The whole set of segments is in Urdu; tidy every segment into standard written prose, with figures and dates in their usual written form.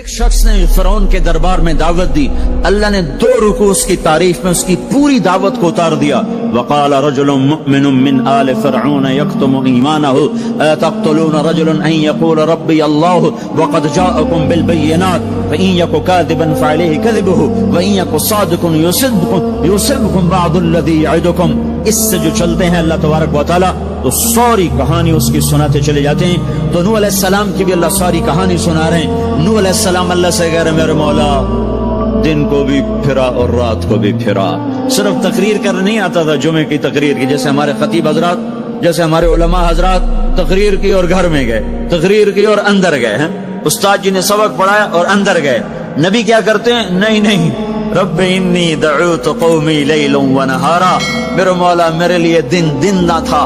ایک شخص نے فرعون کے دربار میں دعوت دی، اللہ نے 2 رکوع اس کی تعریف میں اس کی پوری دعوت کو اتار دیا۔ وقال رجل مؤمن من آل فرعون يكتم ایمانه اتقتلون رجلا ان يقول ربي الله وقد جاءكم بالبينات فإن يك كاذبا فعليه كذبه وإن يك صادق يصبكم بعض الذي يعدكم۔ اس سے جو چلتے ہیں اللہ تبارک و تعالی تو ساری کہانی اس کی سناتے چلے جاتے ہیں۔ تو نوح علیہ السلام کی بھی اللہ ساری کہانی سنا رہے ہیں۔ نوح علیہ السلام اللہ سے کہہ رہے میرے مولا دن کو بھی پھرا اور رات کو بھی پھرا۔ صرف تقریر کرنے نہیں آتا تھا، جمعے کی تقریر کی، جیسے ہمارے خطیب حضرات، جیسے ہمارے علماء حضرات تقریر کی اور گھر میں گئے، تقریر کی اور اندر گئے ہیں، استاد جی نے سبق پڑھایا اور اندر گئے۔ نبی کیا کرتے ہیں؟ نہیں، رب انی دعوت قومی لیلا ونہارا، میرے مولا میرے لیے دن نہ تھا،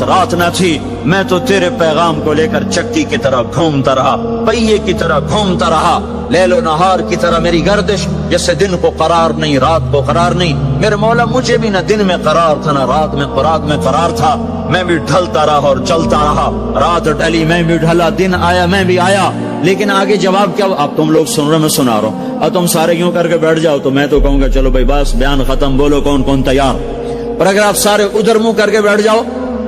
رات نہ تھی، میں تو تیرے پیغام کو لے کر چکی کی طرح گھومتا رہا، پہیے کی طرح گھومتا رہا، لیل و نہار کی طرح میری گردش، جیسے دن کو قرار نہیں رات کو قرار نہیں۔ میرے مولا مجھے بھی نہ دن میں قرار تھا نہ رات میں قرار تھا، میں بھی ڈھلتا رہا اور چلتا رہا، رات ڈھلی میں بھی ڈھلا، دن آیا میں بھی آیا۔ لیکن آگے جواب کیا؟ اب تم لوگ سن رہے میں سنا رہا ہوں، اب تم سارے یوں کر کے بیٹھ جاؤ تو میں تو کہوں گا چلو بھائی بس بیان ختم، بولو کون تیار۔ پر اگر آپ سارے ادھر منہ کر کے بیٹھ جاؤ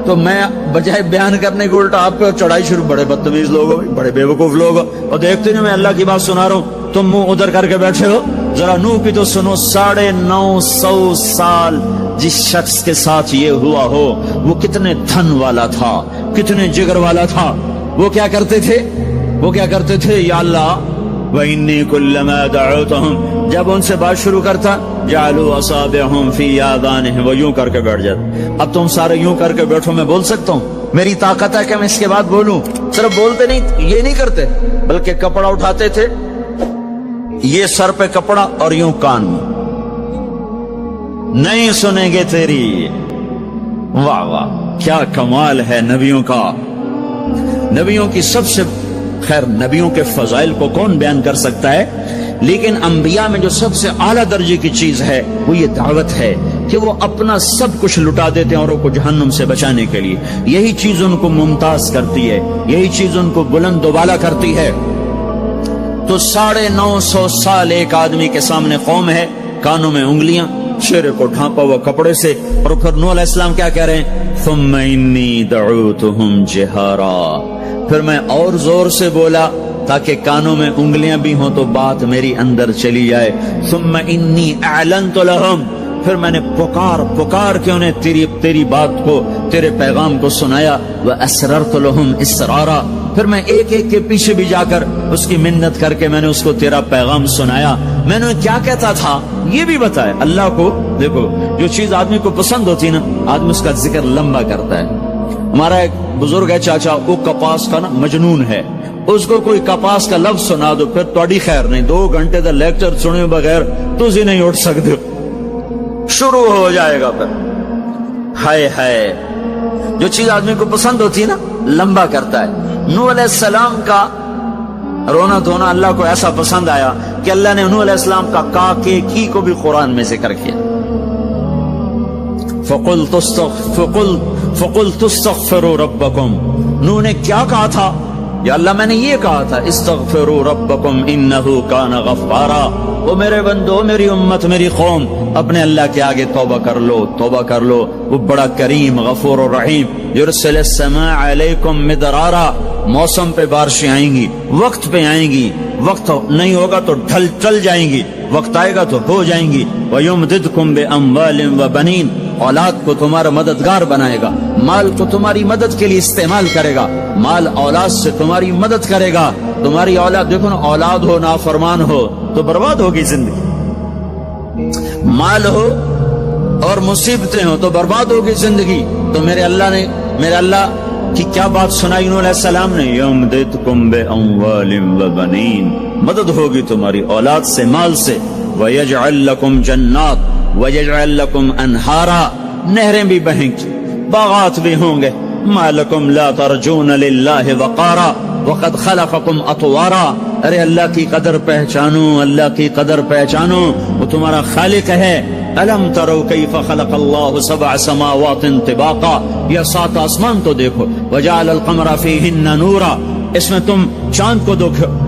تو میں بجائے بیان کرنے کو الٹا آپ کو چڑھائی شروع، بڑے بدتمیز لوگ ہو، بڑے بے وقوف لوگ ہو، اور دیکھتے نہیں میں اللہ کی بات سنا رہا ہوں، تم منہ ادھر کر کے بیٹھے ہو۔ ذرا نوح کی تو سنو، 950 سال جس شخص کے ساتھ یہ ہوا ہو وہ کتنے دھن والا تھا، کتنے جگر والا تھا۔ وہ کیا کرتے تھے؟ یا اللہ وَإِنِّي كُلَّمَا دَعَوْتُهُمْ، جب ان سے بات شروع کرتا جعلوا اصابعهم فی آذانهم، وہ یوں کر کے بیٹھ جاتے۔ اب تم سارے یوں کر کے بیٹھو، میں بول سکتا ہوں، میری طاقت ہے کہ میں اس کے بعد بولوں؟ صرف بولتے نہیں، یہ نہیں کرتے، بلکہ کپڑا اٹھاتے تھے، یہ سر پہ کپڑا اور یوں کان میں، نہیں سنیں گے تیری۔ واہ کیا کمال ہے نبیوں کا، نبیوں کی سب سے، خیر نبیوں کے فضائل کو کون بیان کر سکتا ہے، لیکن انبیاء میں جو سب سے اعلیٰ درجے کی چیز ہے وہ یہ دعوت ہے کہ وہ اپنا سب کچھ لٹا دیتے ہیں اوروں کو جہنم سے بچانے کے لیے۔ یہی چیز ان کو ممتاز کرتی ہے، یہی چیز ان کو بلند و بالا کرتی ہے۔ تو 950 سال ایک آدمی کے سامنے قوم ہے، کانوں میں انگلیاں، چہرے کو ڈھانپا ہوا کپڑے سے، اور پھر نوح علیہ السلام کیا کہہ رہے ہیں؟ ثم انی دعوتہم جہارا، پھر میں اور زور سے بولا تاکہ کانوں میں انگلیاں بھی ہوں تو بات میری اندر چلی جائے۔ ثم انی اعلنت لہم، پھر میں نے پکار کے انہیں تیری بات کو، تیرے پیغام کو سنایا۔ واسررت لہم اسرارا، پھر میں ایک کے پیچھے بھی جا کر اس کی منت کر کے میں نے اس کو تیرا پیغام سنایا۔ میں نے کیا کہتا تھا یہ بھی بتایا۔ اللہ کو دیکھو، جو چیز آدمی کو پسند ہوتی نا آدمی اس کا ذکر لمبا کرتا ہے۔ ہمارا ایک بزرگ ہے چاچا، وہ کپاس کا نا مجنون ہے، اس کو کوئی کپاس کا لفظ سنا دو پھر توڑی خیر نہیں، 2 گھنٹے دا لیکچر سنے بغیر تسی نہیں اٹھ سکتے، شروع ہو جائے گا پھر۔ ہائے جو چیز آدمی کو پسند ہوتی ہے نا لمبا کرتا ہے۔ نوح علیہ السلام کا رونا دھونا اللہ کو ایسا پسند آیا کہ اللہ نے نوح علیہ السلام کا کا کے کی کو بھی قرآن میں ذکر کیا۔ فَقُلْتُ اسْتَغْفِرُوا رَبَّكُمْ، نوح نے کیا کہا تھا؟ یا اللہ میں نے یہ کہا تھا استغفروا ربکم انہ کان غفارا، وہ میرے بندو، میری امت، میری قوم، اپنے اللہ کے آگے توبہ کر لو، وہ بڑا کریم غفور و رحیم۔ یرسل السماء علیکم مدرارا، موسم پہ بارشیں آئیں گی، وقت پہ آئیں گی، وقت نہیں ہوگا تو ٹل جائیں گی، وقت آئے گا تو ہو جائیں گی۔ وَيُمْدِدْكُمْ بِأَمْوَالٍ وَبَنِينَ، اولاد کو تمہارا مددگار بنائے گا، مال کو تمہاری مدد کے لیے استعمال کرے گا، مال اولاد سے تمہاری مدد کرے گا۔ تمہاری اولاد، دیکھو نا، اولاد ہو نافرمان ہو تو برباد ہوگی زندگی، مال ہو اور مصیبتیں ہو تو برباد ہوگی زندگی۔ تو میرے اللہ کی کیا بات سنائی نوح علیہ السلام نے؟ یمددکم باموال وبنین، مدد ہوگی تمہاری اولاد سے، مال سے۔ ویجعل لکم جنات ویجعل لکم انہارا، نہریں بھی بہیں گی، باغات بھی ہوں گے۔ ما لکم لا ترجون للہ وقارا وقد خلقکم اطوارا، ارے اللہ کی قدر پہچانو، اللہ کی قدر پہچانو، وہ تمہارا خالق ہے۔ الم ترو کیف خلق اللہ 7 سماوات طباقا، یہ 7 آسمان تو دیکھو۔ وجعل القمر فیہن نورا، اس میں تم چاند کو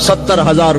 70,000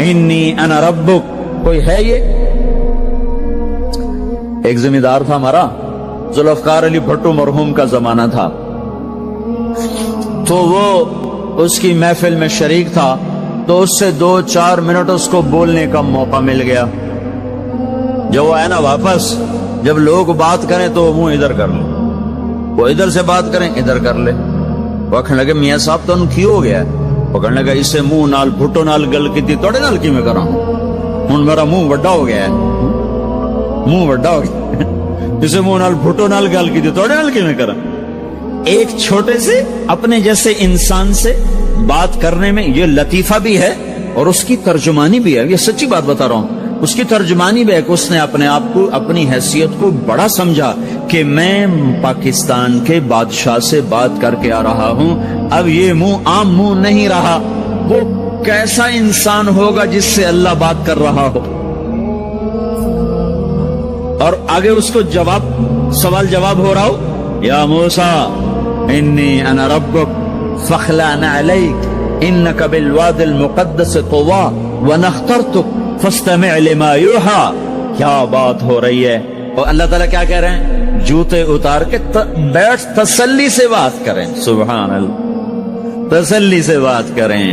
انی انا ربک. کوئی ہے یہ؟ ایک زمیندار تھا ہمارا، ذوالفقار علی بھٹو مرحوم کا زمانہ تھا، تو وہ اس کی محفل میں شریک تھا، تو اس سے 2-4 منٹ اس کو بولنے کا موقع مل گیا. جب وہ آیا نا واپس، جب لوگ بات کریں تو وہ منہ ادھر کر لے، وہ ادھر سے بات کریں ادھر کر لے. وہ کہنے لگے میاں صاحب تو کی ہو گیا؟ وہ کہنے لگا اسے منہ نال بھٹو نال گل کی تھی توڑے نال کی میں کرا ہوں میرا منہ وڈا ہو گیا ہے، منہ وڈا ہو گیا اسے منہ نال بھٹو نال گل کی تھی توڑے نال کی میں کرا. ایک چھوٹے سے اپنے جیسے انسان سے بات کرنے میں یہ لطیفہ بھی ہے اور اس کی ترجمانی بھی ہے. یہ سچی بات بتا رہا ہوں، اس کی ترجمانی بھی ہے کہ اس نے اپنے آپ کو، اپنی حیثیت کو بڑا سمجھا کہ میں پاکستان کے بادشاہ سے بات کر کے آ رہا ہوں، اب یہ منہ عام منہ نہیں رہا. وہ کیسا انسان ہوگا جس سے اللہ بات کر رہا ہو. اور آگے اس کو جواب، سوال جواب ہو رہا ہو، یا موسیٰ انی انا ربک فاخلع نعلیک انک بالواد المقدس طویٰ وانا اخترتک فاستمع لما یوحیٰ. کیا بات ہو رہی ہے. اور اللہ تعالیٰ کیا کہہ رہے ہیں؟ جوتے اتار کے بیٹھ، تسلی سے بات کریں. سبحان اللہ، تسلی سے بات کریں.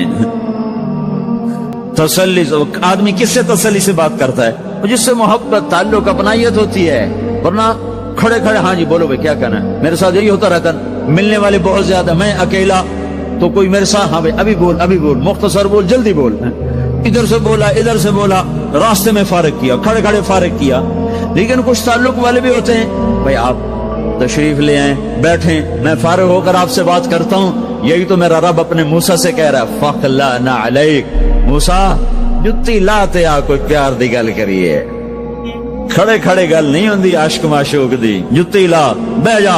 تسلی سے آدمی کس سے تسلی سے بات کرتا ہے؟ جس سے محبت، تعلق، اپنائیت ہوتی ہے. ورنہ کھڑے کھڑے ہاں جی بولو بھائی کیا کہنا ہے. میرے ساتھ یہی ہوتا رہتا ہے، ملنے والے بہت زیادہ، میں اکیلا، تو کوئی میرے ساتھ ہاں بھائی ابھی بول ابھی بول، مختصر بول، جلدی بول. ادھر سے بولا ادھر سے بولا، راستے میں فارغ کیا، کھڑے کھڑے فارغ کیا. لیکن کچھ تعلق والے بھی ہوتے ہیں، بھائی آپ تشریف لے آئیں، بیٹھیں، میں فارغ ہو کر آپ سے بات کرتا ہوں. یہی تو میرا رب اپنے موسیٰ سے کہہ رہا ہے، فاخلع نعلیک. موسیٰ جتی لاتے آ کوئی پیار دی گل کریے، کھڑے کھڑے گل نہیں ہوندی عاشق معشوق دی. جتی لا بہ جا.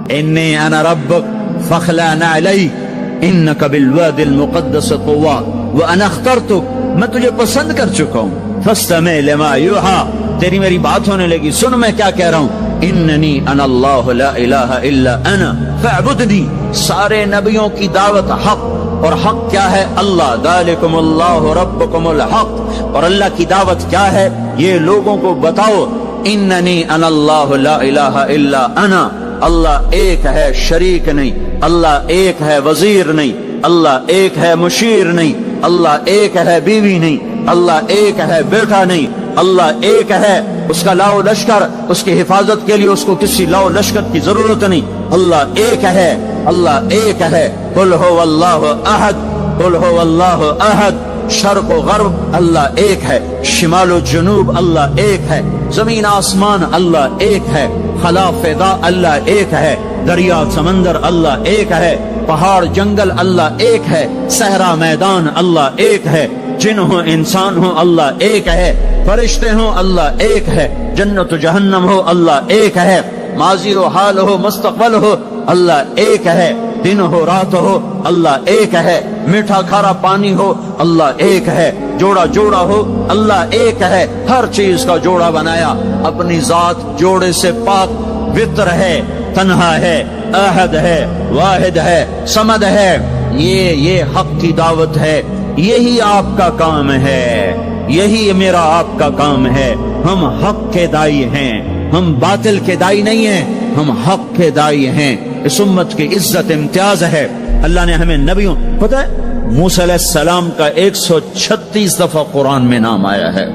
انی انا ربک فاخلع نعلیک انک بالواد المقدس طویٰ وانا اخترتک. میں تجھے پسند کر چکا ہوں. فاستمع لما یوحیٰ. تیری میری بات ہونے لگی، سن میں کیا کہہ رہا ہوں. اننی انا اللہ لا الہ الا انا فاعبدنی. سارے نبیوں کی دعوت حق، اور حق کیا ہے؟ اللہ. ذالکم اللہ ربکم الحق. اور اللہ کی دعوت کیا ہے؟ یہ لوگوں کو بتاؤ. اننی انا اللہ لا الہ الا انا. اللہ ایک ہے، شریک نہیں. اللہ ایک ہے، وزیر نہیں. اللہ ایک ہے، مشیر نہیں. اللہ ایک ہے، بیوی نہیں. اللہ ایک ہے، بیٹا نہیں. اللہ ایک ہے، اس کا لاؤ لشکر، اس کی حفاظت کے لیے اس کو کسی لاؤ لشکر کی ضرورت نہیں. اللہ ایک ہے، اللہ ایک ہے. قل هو اللہ احد، قل هو اللہ احد. شرق و غرب اللہ ایک ہے، شمال و جنوب اللہ ایک ہے، زمین آسمان اللہ ایک ہے، خلا فضا اللہ ایک ہے، دریا سمندر اللہ ایک ہے، پہاڑ جنگل اللہ ایک ہے، صحرا میدان اللہ ایک ہے، جن ہو انسان ہو اللہ ایک ہے، فرشتے ہوں اللہ ایک ہے، جنت و جہنم ہو اللہ ایک ہے، ماضی و حال ہو مستقبل ہو اللہ ایک ہے، دن ہو رات ہو اللہ ایک ہے، میٹھا کھارا پانی ہو اللہ ایک ہے، جوڑا جوڑا ہو اللہ ایک ہے. ہر چیز کا جوڑا بنایا. اپنی ذات جوڑے سے پاک، وطر ہے، تنہا ہے، احد ہے، واحد ہے، صمد ہے. یہ حق کی دعوت ہے. یہی آپ کا کام ہے، یہی میرا آپ کا کام ہے. ہم حق کے دائی ہیں، ہم باطل کے دائی نہیں ہیں، ہم حق کے دائی ہیں. اس امت کی عزت امتیاز ہے. اللہ نے ہمیں نبیوں، پتہ ہے موسیٰ علیہ السلام کا 136 دفعہ قرآن میں نام آیا ہے،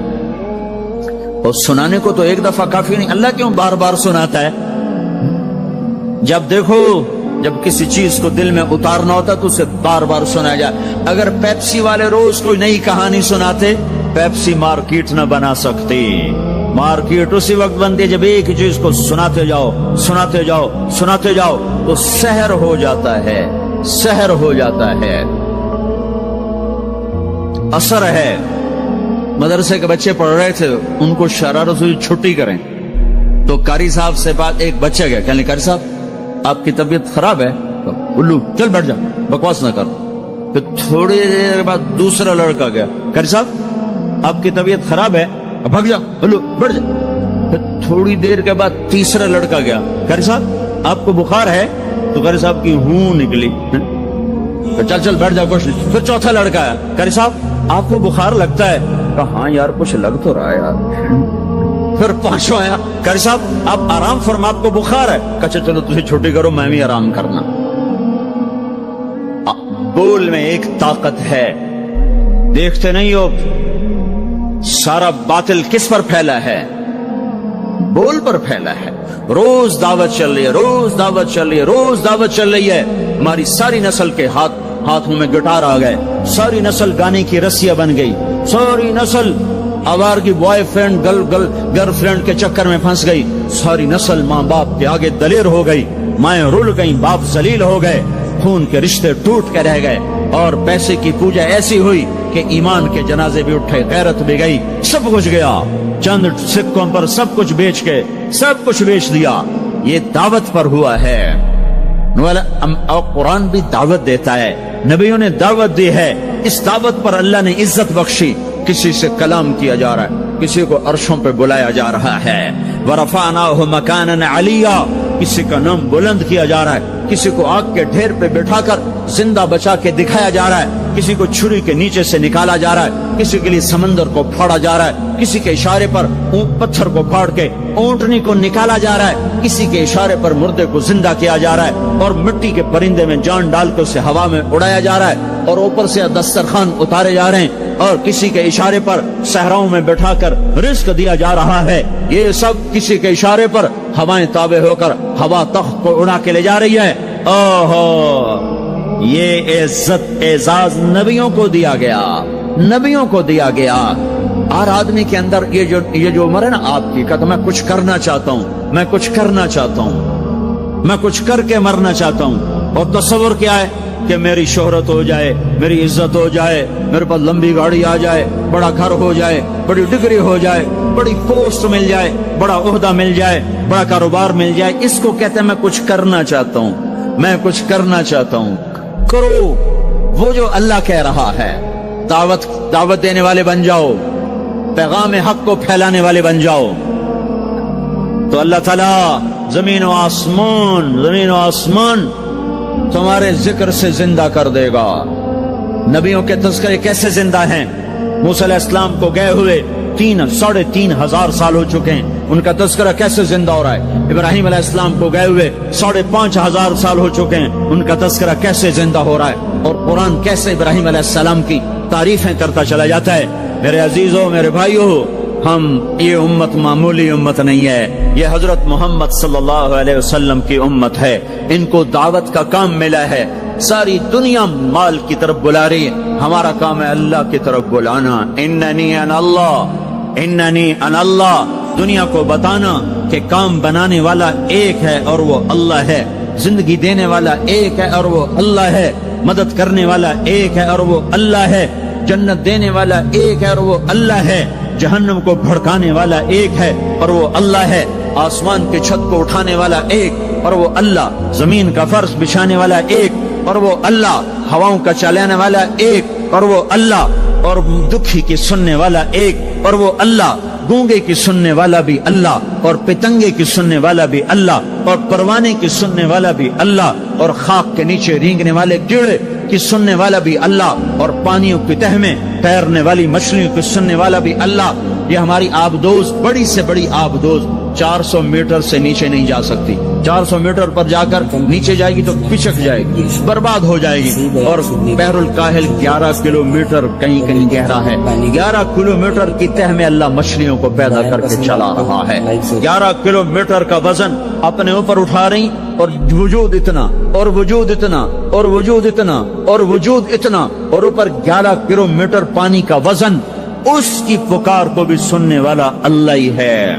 اور سنانے کو تو ایک دفعہ کافی نہیں. اللہ کیوں بار بار سناتا ہے؟ جب دیکھو، جب کسی چیز کو دل میں اتارنا ہوتا تو اسے بار بار سنایا جائے. اگر پیپسی والے روز کوئی نئی کہانی سناتے، پیپسی مارکیٹ نہ بنا سکتی. مارکیٹ اسی وقت بنتی ہے جب ایک ہی چیز کو سناتے جاؤ سناتے جاؤ سناتے جاؤ تو سحر ہو جاتا ہے، سحر ہو جاتا ہے، اثر ہے. مدرسے کے بچے پڑھ رہے تھے، ان کو شرارت ہوئی چھٹی کریں تو قاری صاحب سے بات، ایک بچہ گیا کہنے قاری صاحب آپ کی طبیعت خراب ہے. الو چل بیٹھ جا، بکواس نہ کر. پھر تھوڑی دیر بعد دوسرا لڑکا گیا، قاری صاحب آپ کی طبیعت خراب ہے، بھگ جا، الو بیٹھ جا. پھر تھوڑی دیر کے بعد تیسرا لڑکا گیا، قاری صاحب آپ کو بخار ہے؟ تو قاری صاحب کی ہوں نکلی. تو چل چل بیٹھ جا کچھ نہیں. پھر چوتھا لڑکا ہے, قاری صاحب آپ کو بخار لگتا ہے؟ کہا ہاں یار کچھ لگ تو رہا ہے یار. پھر پانچواں آیا, قاری صاحب آپ آرام فرما, آپ کو بخار ہے؟ کہا چلو تجھے چھٹی کرو, میں بھی آرام کرنا. بول میں ایک طاقت ہے, دیکھتے نہیں ہو سارا باطل کس پر پھیلا ہے؟ بول پر پھیلا ہے. روز دعوت چل رہی ہے, روز دعوت چل رہی ہے, روز دعوت چل رہی ہے. ہماری ساری نسل کے ہاتھوں میں گٹار آ گئے, ساری نسل گانے کی رسیاں بن گئی, ساری نسل آوارگی بوائے فرینڈ گرل فرینڈ کے چکر میں پھنس گئی, ساری نسل ماں باپ کے آگے دلیر ہو گئی, مائیں رول گئیں, باپ ذلیل ہو گئے, خون کے رشتے ٹوٹ کے رہ گئے, اور پیسے کی پوجا ایسی ہوئی کہ ایمان کے جنازے بھی اٹھے, غیرت بھی گئی, سب کچھ گیا. چند سکوں پر سب کچھ بیچ کے سب کچھ بیچ دیا. یہ دعوت پر ہوا ہے. اور قرآن بھی دعوت دیتا ہے, نبیوں نے دعوت دی ہے. اس دعوت پر اللہ نے عزت بخشی. کسی سے کلام کیا جا رہا ہے, کسی کو عرشوں پہ بلایا جا رہا ہے. وَرَفَعْنَاهُ مَكَانًا عَلِيًّا, کسی کا نام بلند کیا جا رہا ہے, کسی کو آگ کے ڈھیر پہ بٹھا کر زندہ بچا کے دکھایا جا رہا ہے, کسی کو چھری کے نیچے سے نکالا جا رہا ہے, کسی کے لیے سمندر کو پھاڑا جا رہا ہے, کسی کے اشارے پر پتھر کو پھاڑ کے اونٹنی کو نکالا جا رہا ہے, کسی کے اشارے پر مردے کو زندہ کیا جا رہا ہے, اور مٹی کے پرندے میں جان ڈال کے اسے ہوا میں اڑایا جا رہا ہے, اور اوپر سے دسترخوان اتارے جا رہے ہیں, اور کسی کے اشارے پر صحراؤں میں بٹھا کر رزق دیا جا رہا ہے. یہ سب کسی کے اشارے پر ہوائیں تابع ہو کر ہوا تخت کو اڑا کے لے جا رہی ہے. اوہو, یہ عزت اعزاز نبیوں کو دیا گیا, نبیوں کو دیا گیا. ہر آدمی کے اندر یہ جو عمر ہے نا آپ کی, کہ میں کچھ کرنا چاہتا ہوں, میں کچھ کرنا چاہتا ہوں, میں کچھ کر کے مرنا چاہتا ہوں. اور تصور کیا ہے کہ میری شہرت ہو جائے, میری عزت ہو جائے, میرے پاس لمبی گاڑی آ جائے, بڑا گھر ہو جائے, بڑی ڈگری ہو جائے, بڑی پوسٹ مل جائے, بڑا عہدہ مل جائے, بڑا کاروبار مل جائے. اس کو کہتے ہیں میں کچھ کرنا چاہتا ہوں, میں کچھ کرنا چاہتا ہوں. کرو وہ جو اللہ کہہ رہا ہے. دعوت دینے والے بن جاؤ, پیغام حق کو پھیلانے والے بن جاؤ, تو اللہ تعالیٰ زمین و آسمان تمہارے ذکر سے زندہ کر دے گا. نبیوں کے تذکرے کیسے زندہ ہیں؟ موسیٰ علیہ السلام کو گئے ہوئے 3,500 سال ہو چکے ہیں, ان کا تذکرہ کیسے زندہ ہو رہا ہے؟ ابراہیم علیہ السلام کو گئے ہوئے 5,500 سال ہو چکے ہیں, ان کا تذکرہ کیسے زندہ ہو رہا ہے؟ اور قرآن کیسے ابراہیم علیہ السلام کی تعریفیں کرتا چلا جاتا ہے. میرے عزیزوں, میرے بھائیوں, یہ امت معمولی امت نہیں ہے, یہ حضرت محمد صلی اللہ علیہ وسلم کی امت ہے. ان کو دعوت کا کام ملا ہے. ساری دنیا مال کی طرف بلا رہی ہے, ہمارا کام ہے اللہ کی طرف بلانا. اننی انا اللہ, دنیا کو بتانا کہ کام بنانے والا ایک ہے اور وہ اللہ ہے, زندگی دینے والا ایک ہے اور وہ اللہ ہے, مدد کرنے والا ایک ہے اور وہ اللہ ہے, جنت دینے والا ایک ہے اور وہ اللہ ہے, جہنم کو بھڑکانے والا ایک ہے اور وہ اللہ ہے, آسمان کے چھت کو اٹھانے والا ایک اور وہ اللہ, زمین کا فرش بچھانے والا ایک اور وہ اللہ, ہواؤں کا چلانے والا ایک اور وہ اللہ, اور دکھی کی سننے والا ایک اور وہ اللہ, گونگے کی سننے والا بھی اللہ, اور پتنگے کی سننے والا بھی اللہ, اور پروانے کی سننے والا بھی اللہ, اور خاک کے نیچے رینگنے والے کیڑے کی سننے والا بھی اللہ, اور پانیوں کی تہ میں تیرنے والی مچھلیوں کی سننے والا بھی اللہ. یہ ہماری آبدوز, بڑی سے بڑی آبدوز 400 میٹر سے نیچے نہیں جا سکتی. 400 میٹر پر جا کر نیچے جائے گی تو پچک جائے گی, برباد ہو جائے گی. اور بحر الکاہل 11 کلومیٹر کہیں کہیں گہرا ہے. 11 کلومیٹر کی تہ میں اللہ مچھلیوں کو پیدا کر کے چلا رہا ہے. 11 کلومیٹر کا وزن اپنے اوپر اٹھا رہی, اور وجود اتنا, اور وجود اتنا, اور وجود اتنا, اور وجود اتنا, اور اوپر 11 کلومیٹر پانی کا وزن. اس کی پکار کو بھی سننے والا اللہ ہی ہے.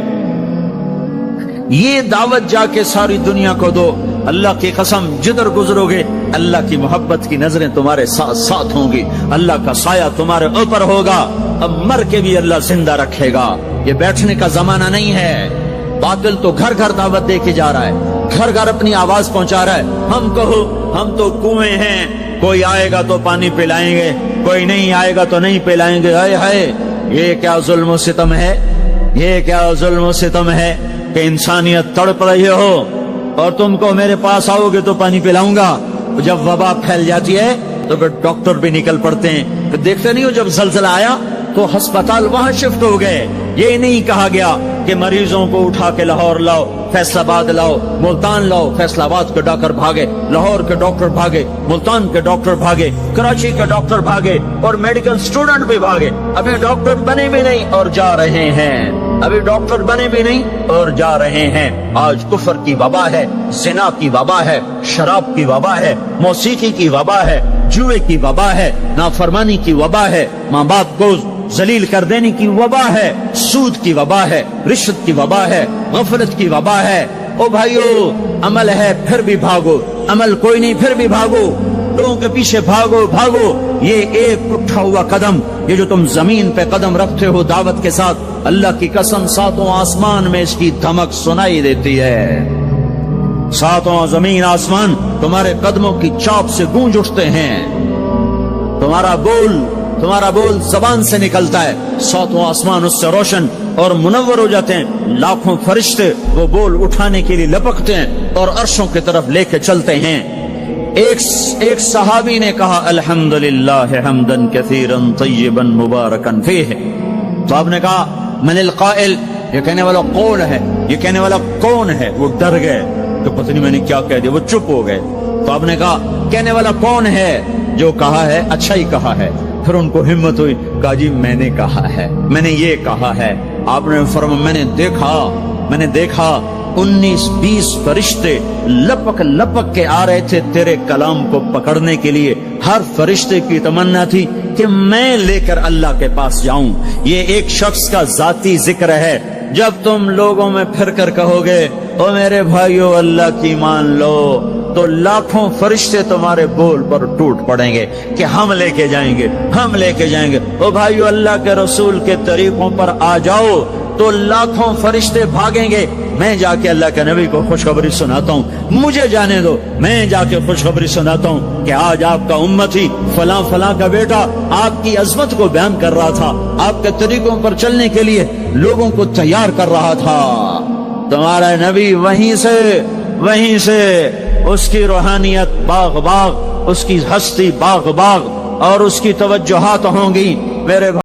یہ دعوت جا کے ساری دنیا کو دو. اللہ کی قسم, جدھر گزرو گے اللہ کی محبت کی نظریں تمہارے ساتھ ساتھ ہوں گی, اللہ کا سایہ تمہارے اوپر ہوگا. اب مر کے بھی اللہ زندہ رکھے گا. یہ بیٹھنے کا زمانہ نہیں ہے. باطل تو گھر گھر دعوت دے کے جا رہا ہے, گھر گھر اپنی آواز پہنچا رہا ہے. ہم کہو ہم تو کنویں ہیں, کوئی آئے گا تو پانی پلائیں گے, کوئی نہیں آئے گا تو نہیں پلائیں گے. ہائے ہائے, یہ کیا ظلم و ستم ہے, یہ کیا ظلم و ستم ہے کہ انسانیت تڑپ رہی ہو اور تم کو میرے پاس آؤ گے تو پانی پلاؤں گا. جب وبا پھیل جاتی ہے تو پھر ڈاکٹر بھی نکل پڑتے ہیں. پھر دیکھتے نہیں ہو جب زلزلہ آیا تو ہسپتال وہاں شفٹ ہو گئے. یہ نہیں کہا گیا کہ مریضوں کو اٹھا کے لاہور لاؤ, فیصل آباد لاؤ, ملتان لاؤ. فیصل آباد کے ڈاکٹر بھاگے, لاہور کے ڈاکٹر بھاگے, ملتان کے ڈاکٹر بھاگے, کراچی کے ڈاکٹر بھاگے, اور میڈیکل سٹوڈنٹ بھی بھاگے. ابھی ڈاکٹر بنے بھی نہیں اور جا رہے ہیں. ابھی ڈاکٹر بنے بھی نہیں اور جا رہے ہیں. آج کفر کی وبا ہے, زنا کی وبا ہے, شراب کی وبا ہے, موسیقی کی وبا ہے, جوئے کی وبا ہے, نافرمانی کی وبا ہے, ماں باپ کو ذلیل کر دینے کی وبا ہے, سود کی وبا ہے, رشوت کی وبا ہے, غفلت کی وبا ہے. او بھائیو, عمل ہے پھر بھی بھاگو, عمل کوئی نہیں پھر بھی بھاگو, لوگوں کے پیچھے بھاگو بھاگو. یہ ایک اٹھا ہوا قدم, یہ جو تم زمین پہ قدم رکھتے ہو دعوت کے ساتھ, اللہ کی قسم ساتوں آسمان میں اس کی دھمک سنائی دیتی ہے. ساتوں زمین آسمان تمہارے قدموں کی چاپ سے گونج اٹھتے ہیں. تمہارا بول زبان سے نکلتا ہے, ساتوں آسمان اس سے روشن اور منور ہو جاتے ہیں. لاکھوں فرشتے وہ بول اٹھانے کے لیے لپکتے ہیں اور عرشوں کی طرف لے کے چلتے ہیں. ایک صحابی نے کہا الحمدللہ حمدن کثیرا طیبا مبارکا فیہ. تو آپ نے کہا من القائل, یہ کہنے والا کون ہے, یہ کہنے والا کون ہے. وہ ڈر گئے کہ پتہ نہیں میں نے کیا کہہ دیا, وہ چپ ہو گئے. تو آپ نے کہا کہنے والا کون ہے, جو کہا ہے اچھا ہی کہا ہے. پھر ان کو ہمت ہوئی, کہا جی میں نے کہا ہے, میں نے یہ کہا ہے. آپ نے فرمایا میں نے دیکھا 19-20 فرشتے لپک کے آ رہے تھے تیرے کلام کو پکڑنے کے لیے. ہر فرشتے کی تمنا تھی کہ میں لے کر اللہ کے پاس جاؤں. یہ ایک شخص کا ذاتی ذکر ہے. جب تم لوگوں میں پھر کر کہو گے او میرے بھائیو اللہ کی مان لو, تو لاکھوں فرشتے تمہارے بول پر ٹوٹ پڑیں گے کہ ہم لے کے جائیں گے, ہم لے کے جائیں گے. او بھائیو اللہ کے رسول کے طریقوں پر آ جاؤ تو لاکھوں فرشتے بھاگیں گے. میں جا کے اللہ کے نبی کو خوشخبری سناتا ہوں, مجھے جانے دو, میں جا کے خوشخبری سناتا ہوں کہ آج آپ کا امتی فلاں فلاں کا بیٹا آپ کی عظمت کو بیان کر رہا تھا, آپ کے طریقوں پر چلنے کے لیے لوگوں کو تیار کر رہا تھا. تمہارا نبی وہیں سے اس کی روحانیت باغ, اس کی ہستی باغ, اور اس کی توجہات ہوں گی. میرے